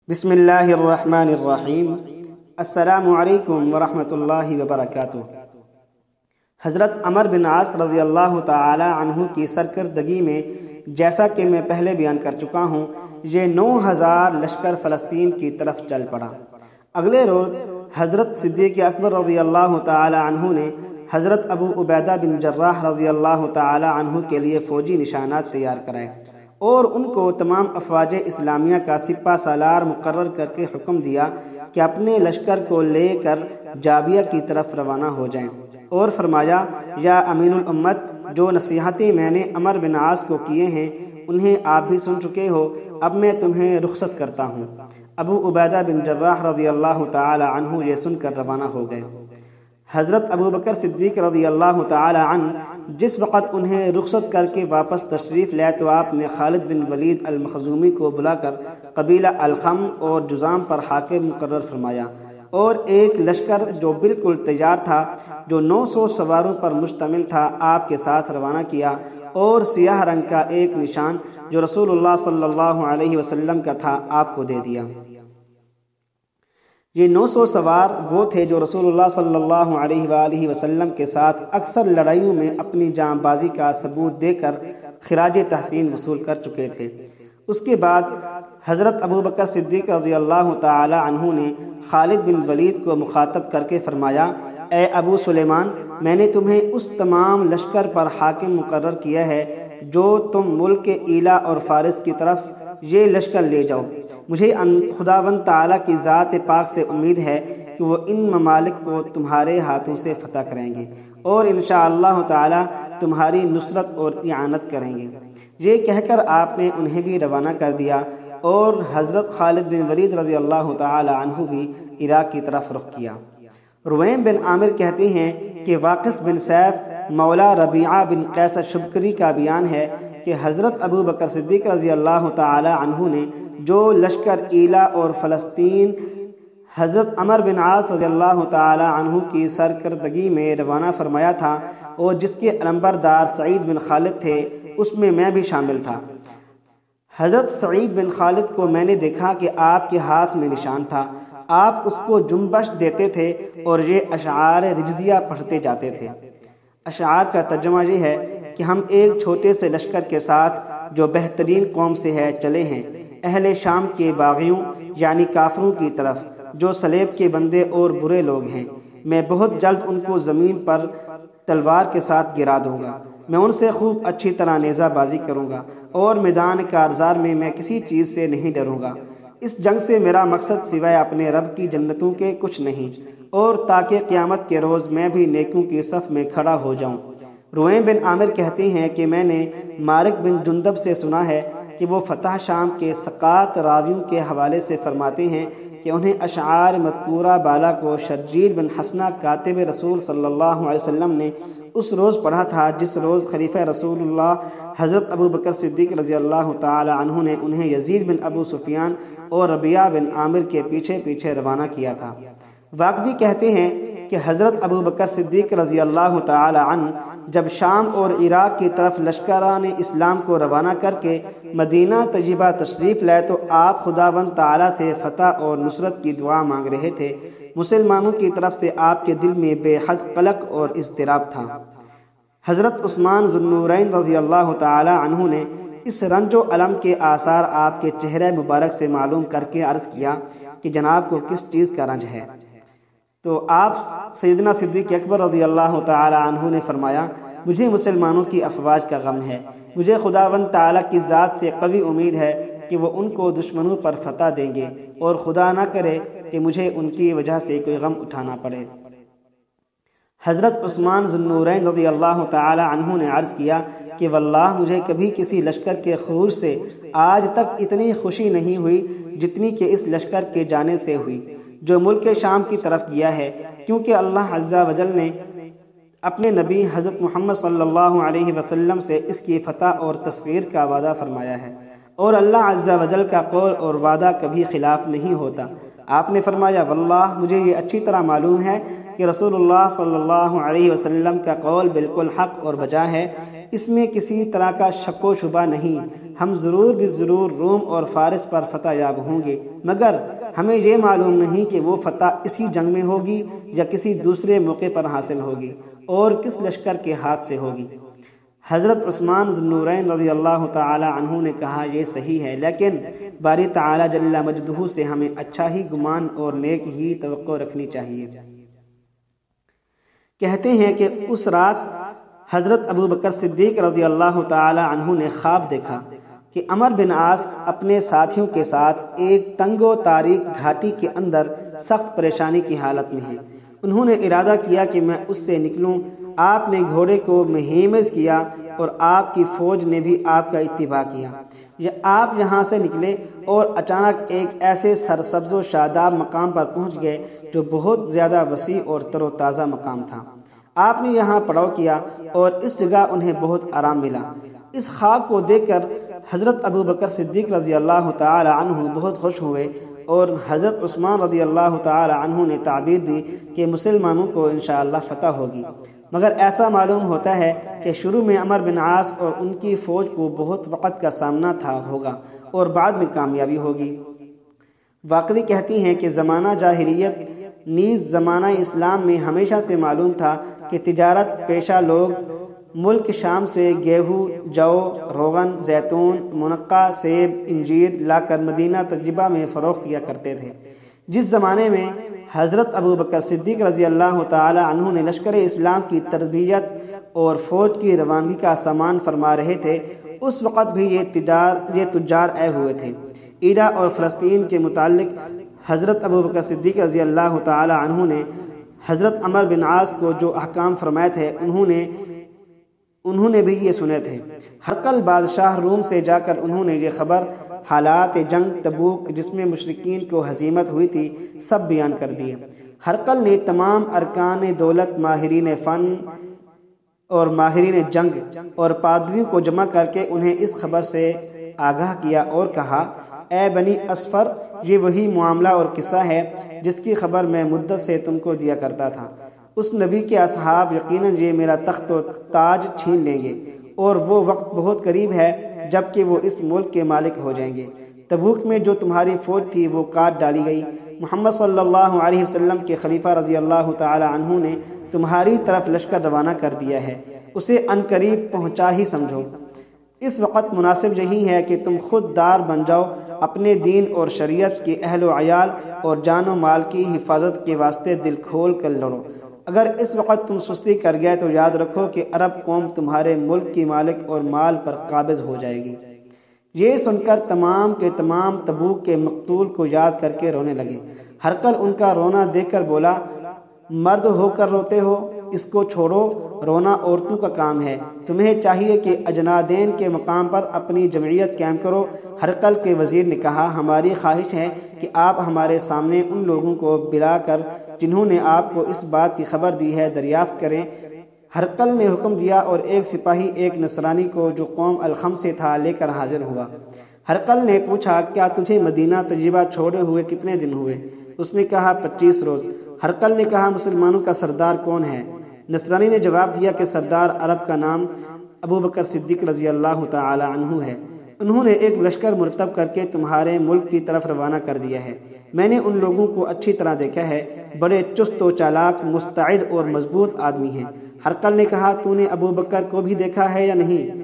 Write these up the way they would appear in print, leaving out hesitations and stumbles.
بسم اللہ الرحمن الرحیم۔ السلام علیکم ورحمۃ اللہ وبرکاتہ۔ حضرت عمر بن عاص رضی اللہ تعالی عنہ کی سرکردگی میں جیسا کہ میں پہلے بیان کر چکا ہوں، یہ 9000 لشکر فلسطین کی طرف چل پڑا۔ اگلے روز حضرت صدیق اکبر رضی اللہ تعالی عنہ نے حضرت ابو عبیدہ بن جراح رضی اللہ تعالی عنہ کے لیے فوجی نشانات تیار کرائے اور ان کو تمام افواج اسلامیہ کا سپہ سالار مقرر کر کے حکم دیا کہ اپنے لشکر کو لے کر جابیہ کی طرف روانہ ہو جائیں، اور فرمایا، یا امین الامت، جو نصیحتیں میں نے عمر بن عاص کو کیے ہیں انہیں آپ بھی سن چکے ہو، اب میں تمہیں رخصت کرتا ہوں۔ ابو عبیدہ بن جراح رضی اللہ تعالی عنہ یہ سن کر روانہ ہو گئے۔ حضرت ابو بکر صدیق رضی اللہ تعالی عنہ جس وقت انہیں رخصت کر کے واپس تشریف لائے تو آپ نے خالد بن ولید المخزومی کو بلا کر قبیلہ الخم اور جذام پر حاکم مقرر فرمایا، اور ایک لشکر جو بالکل تیار تھا، جو 900 سواروں پر مشتمل تھا، آپ کے ساتھ روانہ کیا، اور سیاہ رنگ کا ایک نشان جو رسول اللہ صلی اللہ علیہ وسلم کا تھا آپ کو دے دیا۔ یہ 900 سوار وہ تھے جو رسول اللہ صلی اللہ علیہ وآلہ وسلم کے ساتھ اکثر لڑائیوں میں اپنی جاں بازی کا ثبوت دے کر خراج تحسین وصول کر چکے تھے۔ اس کے بعد حضرت ابو بکر صدیق رضی اللہ تعالی عنہ نے خالد بن ولید کو مخاطب کر کے فرمایا، اے ابو سلیمان، میں نے تمہیں اس تمام لشکر پر حاکم مقرر کیا ہے جو تم ملک ایلا اور فارس کی طرف یہ لشکر لے جاؤ۔ مجھے خداوند تعالیٰ کی ذات پاک سے امید ہے کہ وہ ان ممالک کو تمہارے ہاتھوں سے فتح کریں گے اور انشاءاللہ تعالیٰ تمہاری نصرت اور اعانت کریں گے۔ یہ کہہ کر آپ نے انہیں بھی روانہ کر دیا، اور حضرت خالد بن ولید رضی اللہ تعالی عنہ بھی عراق کی طرف رخ کیا۔ رویم بن عامر کہتے ہیں کہ واقص بن سیف مولا ربیعہ بن قیس شبکری کا بیان ہے کہ حضرت ابو بکر صدیق رضی اللہ تعالی عنہ نے جو لشکر ایلا اور فلسطین حضرت عمر بن عاص رضی اللہ تعالی عنہ کی سرکردگی میں روانہ فرمایا تھا، اور جس کے علمبردار سعید بن خالد تھے، اس میں بھی شامل تھا۔ حضرت سعید بن خالد کو میں نے دیکھا کہ آپ کے ہاتھ میں نشان تھا، آپ اس کو جنبش دیتے تھے اور یہ اشعار رجزیہ پڑھتے جاتے تھے۔ اشعار کا ترجمہ یہ ہے کہ ہم ایک چھوٹے سے لشکر کے ساتھ جو بہترین قوم سے ہے چلے ہیں، اہل شام کے باغیوں یعنی کافروں کی طرف، جو سلیب کے بندے اور برے لوگ ہیں۔ میں بہت جلد ان کو زمین پر تلوار کے ساتھ گرا دوں گا، میں ان سے خوب اچھی طرح نیزہ بازی کروں گا، اور میدان کارزار میں میں کسی چیز سے نہیں ڈروں گا۔ اس جنگ سے میرا مقصد سوائے اپنے رب کی جنتوں کے کچھ نہیں، اور تاکہ قیامت کے روز میں بھی نیکوں کی صف میں کھڑا ہو جاؤں۔ رویم بن عامر کہتے ہیں کہ میں نے مارک بن جندب سے سنا ہے کہ وہ فتح شام کے سقاط راویوں کے حوالے سے فرماتے ہیں کہ انہیں اشعار مذکورہ بالا کو شرجیل بن حسنہ کاتب رسول صلی اللہ علیہ وسلم نے اس روز پڑھا تھا جس روز خلیفہ رسول اللہ حضرت ابو بکر صدیق رضی اللہ تعالی عنہ نے انہیں یزید بن ابو سفیان اور ربیعہ بن عامر کے پیچھے پیچھے روانہ کیا تھا۔ واقدی کہتے ہیں کہ حضرت ابو بکر صدیق رضی اللہ تعالی عنہ جب شام اور عراق کی طرف لشکران اسلام کو روانہ کر کے مدینہ طیبہ تشریف لائے تو آپ خداوند تعالیٰ سے فتح اور نصرت کی دعا مانگ رہے تھے۔ مسلمانوں کی طرف سے آپ کے دل میں بے حد قلق اور اضطراب تھا۔ حضرت عثمان ذو النورین رضی اللہ تعالی عنہ نے اس رنج و الم کے آثار آپ کے چہرے مبارک سے معلوم کر کے عرض کیا کہ جناب کو کس چیز کا رنج ہے؟ تو آپ سیدنا صدیق اکبر رضی اللہ تعالی عنہ نے فرمایا، مجھے مسلمانوں کی افواج کا غم ہے، مجھے خداوند تعالیٰ کی ذات سے قوی امید ہے کہ وہ ان کو دشمنوں پر فتح دیں گے، اور خدا نہ کرے کہ مجھے ان کی وجہ سے کوئی غم اٹھانا پڑے۔ حضرت عثمان ذو النورین رضی اللہ تعالی عنہ نے عرض کیا کہ واللہ مجھے کبھی کسی لشکر کے خروج سے آج تک اتنی خوشی نہیں ہوئی جتنی کہ اس لشکر کے جانے سے ہوئی جو ملک شام کی طرف گیا ہے، کیونکہ اللہ عز و جل نے اپنے نبی حضرت محمد صلی اللہ علیہ وسلم سے اس کی فتح اور تسخیر کا وعدہ فرمایا ہے۔ اور اللہ عز و جل کا قول اور وعدہ کبھی خلاف نہیں ہوتا۔ آپ نے فرمایا واللہ مجھے یہ اچھی طرح معلوم ہے کہ رسول اللہ صلی اللہ علیہ وسلم کا قول بالکل حق اور بجا ہے، اس میں کسی طرح کا شک و شبہ نہیں، ہم ضرور بھی ضرور روم اور فارس پر فتح یاب ہوں گے، مگر ہمیں یہ معلوم نہیں کہ وہ فتح اسی جنگ میں ہوگی یا کسی دوسرے موقع پر حاصل ہوگی اور کس لشکر کے ہاتھ سے ہوگی۔ حضرت عثمان ذو النورین رضی اللہ تعالی عنہ نے کہا یہ صحیح ہے، لیکن باری تعالی جل مجدہ سے ہمیں اچھا ہی گمان اور نیک ہی توقع رکھنی چاہیے۔ کہتے ہیں کہ اس رات حضرت ابو بکر صدیق رضی اللہ تعالی عنہ نے خواب دیکھا کہ عمر بن عاص اپنے ساتھیوں کے ساتھ ایک تنگ و تاریک گھاٹی کے اندر سخت پریشانی کی حالت میں ہیں۔ انہوں نے ارادہ کیا کہ میں اس سے نکلوں۔ آپ نے گھوڑے کو مہیمز کیا اور آپ کی فوج نے بھی آپ کا اتباع کیا۔ آپ یہاں سے نکلے اور اچانک ایک ایسے سرسبز و شاداب مقام پر پہنچ گئے جو بہت زیادہ وسیع اور تر و تازہ مقام تھا۔ آپ نے یہاں پڑاؤ کیا اور اس جگہ انہیں بہت آرام ملا۔ اس خواب کو دیکھ کر حضرت ابو بکر صدیق رضی اللہ تعالی عنہ بہت خوش ہوئے اور حضرت عثمان رضی اللہ تعالی عنہ نے تعبیر دی کہ مسلمانوں کو انشاءاللہ فتح ہوگی، مگر ایسا معلوم ہوتا ہے کہ شروع میں عمر بن عاص اور ان کی فوج کو بہت وقت کا سامنا ہوگا اور بعد میں کامیابی ہوگی۔ واقعی کہتی ہیں کہ زمانہ جاہلیت نیز زمانہ اسلام میں ہمیشہ سے معلوم تھا کہ تجارت پیشہ لوگ ملک شام سے گیہوں، جو، روغن، زیتون، منقع، سیب، انجیر لا کر مدینہ تجربہ میں فروخت کیا کرتے تھے۔ جس زمانے میں حضرت ابو بکر صدیق رضی اللہ تعالی عنہ نے لشکر اسلام کی تربیت اور فوج کی روانگی کا سامان فرما رہے تھے، اس وقت بھی یہ تجار آئے ہوئے تھے۔ عراق اور فلسطین کے متعلق حضرت ابو بکر صدیق رضی اللہ تعالی عنہ نے حضرت عمر بن عاص کو جو احکام فرمائے تھے انہوں نے بھی یہ سنے تھے۔ ہرقل بادشاہ روم سے جا کر انہوں نے یہ خبر حالات جنگ تبوک جس میں مشرکین کو ہزیمت ہوئی تھی سب بیان کر دیے۔ ہرقل نے تمام ارکان دولت، ماہرین فن اور ماہرین جنگ اور پادریوں کو جمع کر کے انہیں اس خبر سے آگاہ کیا اور کہا اے بنی اصفر، یہ وہی معاملہ اور قصہ ہے جس کی خبر میں مدت سے تم کو دیا کرتا تھا۔ اس نبی کے اصحاب یقیناً یہ میرا تخت و تاج چھین لیں گے اور وہ وقت بہت قریب ہے جب کہ وہ اس ملک کے مالک ہو جائیں گے۔ تبوک میں جو تمہاری فوج تھی وہ کاٹ ڈالی گئی۔ محمد صلی اللہ علیہ وسلم کے خلیفہ رضی اللہ تعالی عنہ نے تمہاری طرف لشکر روانہ کر دیا ہے، اسے عنقریب پہنچا ہی سمجھو۔ اس وقت مناسب یہی ہے کہ تم خود دار بن جاؤ، اپنے دین اور شریعت کے اہل و عیال اور جان و مال کی حفاظت کے واسطے دل کھول کر لڑو۔ اگر اس وقت تم سستی کر گئے تو یاد رکھو کہ عرب قوم تمہارے ملک کی مالک اور مال پر قابض ہو جائے گی۔ یہ سن کر تمام کے تمام تبوک کے مقتول کو یاد کر کے رونے لگے۔ ہرقل ان کا رونا دیکھ کر بولا مرد ہو کر روتے ہو، اس کو چھوڑو، رونا عورتوں کا کام ہے، تمہیں چاہیے کہ اجنادین کے مقام پر اپنی جمعیت قائم کرو۔ ہرقل کے وزیر نے کہا ہماری خواہش ہے کہ آپ ہمارے سامنے ان لوگوں کو بلا کر جنہوں نے آپ کو اس بات کی خبر دی ہے دریافت کریں۔ ہرقل نے حکم دیا اور ایک سپاہی ایک نصرانی کو جو قوم الخم سے تھا لے کر حاضر ہوا۔ ہرقل نے پوچھا کیا تجھے مدینہ تجربہ چھوڑے ہوئے کتنے دن ہوئے؟ اس نے کہا 25 روز۔ ہرقل نے کہا مسلمانوں کا سردار کون ہے؟ نصرانی نے جواب دیا کہ سردار عرب کا نام ابو بکر صدیق رضی اللہ تعالی عنہ ہے، انہوں نے ایک لشکر مرتب کر کے تمہارے ملک کی طرف روانہ کر دیا ہے۔ میں نے ان لوگوں کو اچھی طرح دیکھا ہے، بڑے چست و چالاک، مستعد اور مضبوط آدمی ہیں۔ ہرقل نے کہا تو نے ابو بکر کو بھی دیکھا ہے یا نہیں؟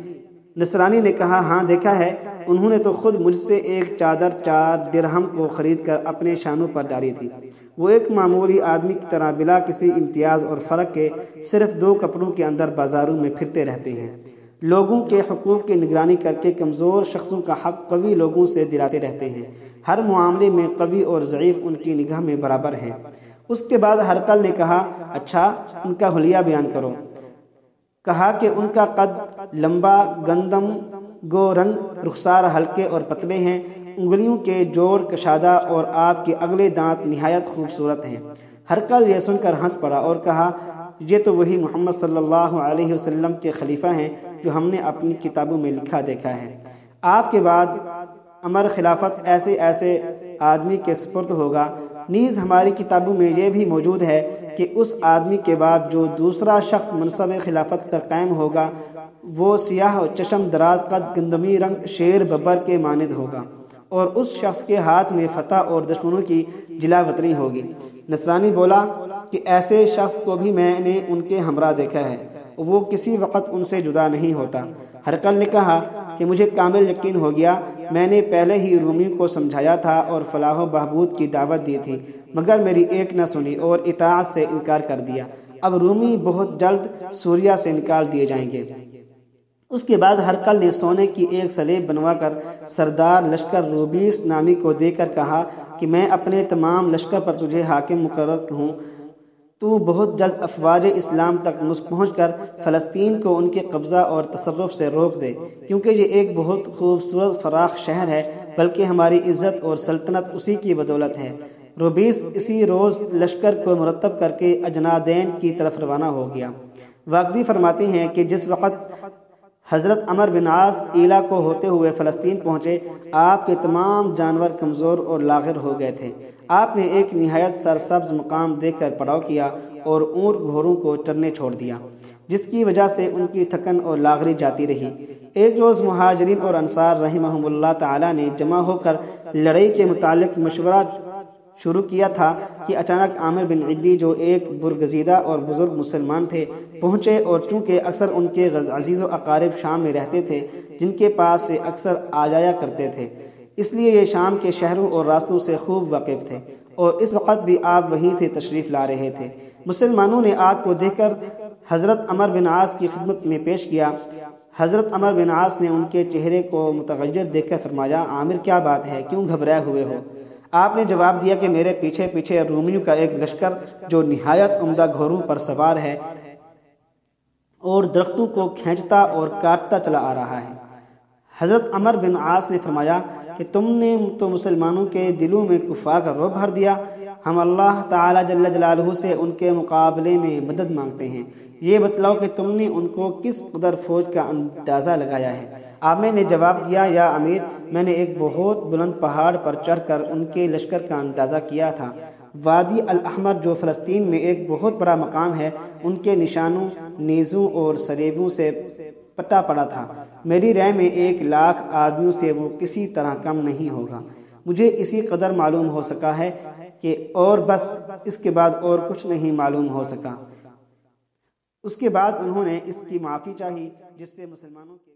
نصرانی نے کہا ہاں دیکھا ہے، انہوں نے تو خود مجھ سے ایک چادر 4 درہم کو خرید کر اپنے شانوں پر ڈالی تھی۔ وہ ایک معمولی آدمی کی طرح بلا کسی امتیاز اور فرق کے صرف 2 کپڑوں کے اندر بازاروں میں پھرتے رہتے ہیں، لوگوں کے حقوق کی نگرانی کر کے کمزور شخصوں کا حق قوی لوگوں سے دلاتے رہتے ہیں، ہر معاملے میں قوی اور ضعیف ان کی نگاہ میں برابر ہیں۔ اس کے بعد ہرقل نے کہا اچھا ان کا حلیہ بیان کرو۔ کہا کہ ان کا قد لمبا، گندم گو رنگ، رخسار ہلکے اور پتلے ہیں، انگلیوں کے جوڑ کشادہ اور آپ کے اگلے دانت نہایت خوبصورت ہیں۔ ہرقل یہ سن کر ہنس پڑا اور کہا یہ تو وہی محمد صلی اللہ علیہ وسلم کے خلیفہ ہیں جو ہم نے اپنی کتابوں میں لکھا دیکھا ہے۔ آپ کے بعد امر خلافت ایسے ایسے آدمی کے سپرد ہوگا۔ نیز ہماری کتابوں میں یہ بھی موجود ہے کہ اس آدمی کے بعد جو دوسرا شخص منصب خلافت پر قائم ہوگا وہ سیاہ و چشم دراز قد گندمی رنگ شیر ببر کے مانند ہوگا، اور اس شخص کے ہاتھ میں فتح اور دشمنوں کی جلا وطنی ہوگی۔ نصرانی بولا کہ ایسے شخص کو بھی میں نے ان کے ہمراہ دیکھا ہے، وہ کسی وقت ان سے جدا نہیں ہوتا۔ ہرقل نے کہا کہ مجھے کامل یقین ہو گیا، میں نے پہلے ہی رومیوں کو سمجھایا تھا اور فلاح و بہبود کی دعوت دی تھی، مگر میری ایک نہ سنی اور اطاعت سے انکار کر دیا۔ اب رومی بہت جلد سوریا سے نکال دیے جائیں گے۔ اس کے بعد ہرقل نے سونے کی ایک سلیب بنوا کر سردار لشکر روبیس نامی کو دے کر کہا کہ میں اپنے تمام لشکر پر تجھے حاکم مقرر ہوں، تو بہت جلد افواج اسلام تک پہنچ کر فلسطین کو ان کے قبضہ اور تصرف سے روک دے، کیونکہ یہ ایک بہت خوبصورت فراخ شہر ہے، بلکہ ہماری عزت اور سلطنت اسی کی بدولت ہے۔ روبیس اسی روز لشکر کو مرتب کر کے اجنادین کی طرف روانہ ہو گیا۔ واقدی فرماتے ہیں کہ جس وقت حضرت عمر بن عاص ایلا کو ہوتے ہوئے فلسطین پہنچے، آپ کے تمام جانور کمزور اور لاغر ہو گئے تھے۔ آپ نے ایک نہایت سرسبز مقام دیکھ کر پڑاؤ کیا اور اونٹ گھوڑوں کو چرنے چھوڑ دیا، جس کی وجہ سے ان کی تھکن اور لاغری جاتی رہی۔ ایک روز مہاجرین اور انصار رحمہم اللہ تعالی نے جمع ہو کر لڑائی کے متعلق مشورہ شروع کیا تھا کہ اچانک عامر بن عدی، جو ایک برگزیدہ اور بزرگ مسلمان تھے، پہنچے، اور چونکہ اکثر ان کے عزیز و اقارب شام میں رہتے تھے جن کے پاس سے اکثر آ جایا کرتے تھے، اس لیے یہ شام کے شہروں اور راستوں سے خوب واقف تھے، اور اس وقت بھی آپ وہیں سے تشریف لا رہے تھے۔ مسلمانوں نے آپ کو دیکھ کر حضرت عمر بن عاص کی خدمت میں پیش کیا۔ حضرت عمر بن عاص نے ان کے چہرے کو متغیر دیکھ کر فرمایا، عامر کیا بات ہے، کیوں گھبرائے ہوئے ہو؟ آپ نے جواب دیا کہ میرے پیچھے پیچھے رومیوں کا ایک لشکر جو نہایت عمدہ گھوڑوں پر سوار ہے اور درختوں کو کھینچتا اور کاٹتا چلا آ رہا ہے۔ حضرت عمر بن عاص نے فرمایا کہ تم نے تو مسلمانوں کے دلوں میں کفار کا رعب بھر دیا، ہم اللہ تعالی جل جلالہ سے ان کے مقابلے میں مدد مانگتے ہیں، یہ بتلاؤ کہ تم نے ان کو کس قدر فوج کا اندازہ لگایا ہے؟ عامر نے جواب دیا، یا امیر، میں نے ایک بہت بلند پہاڑ پر چڑھ کر ان کے لشکر کا اندازہ کیا تھا۔ وادی الاحمر جو فلسطین میں ایک بہت بڑا مقام ہے، ان کے نشانوں، نیزوں اور سریبوں سے پٹا پڑا تھا۔ میری رائے میں 1,00,000 آدمیوں سے وہ کسی طرح کم نہیں ہوگا۔ مجھے اسی قدر معلوم ہو سکا ہے کہ اور بس، اس کے بعد اور کچھ نہیں معلوم ہو سکا۔ اس کے بعد انہوں نے اس کی معافی چاہی، جس سے مسلمانوں کے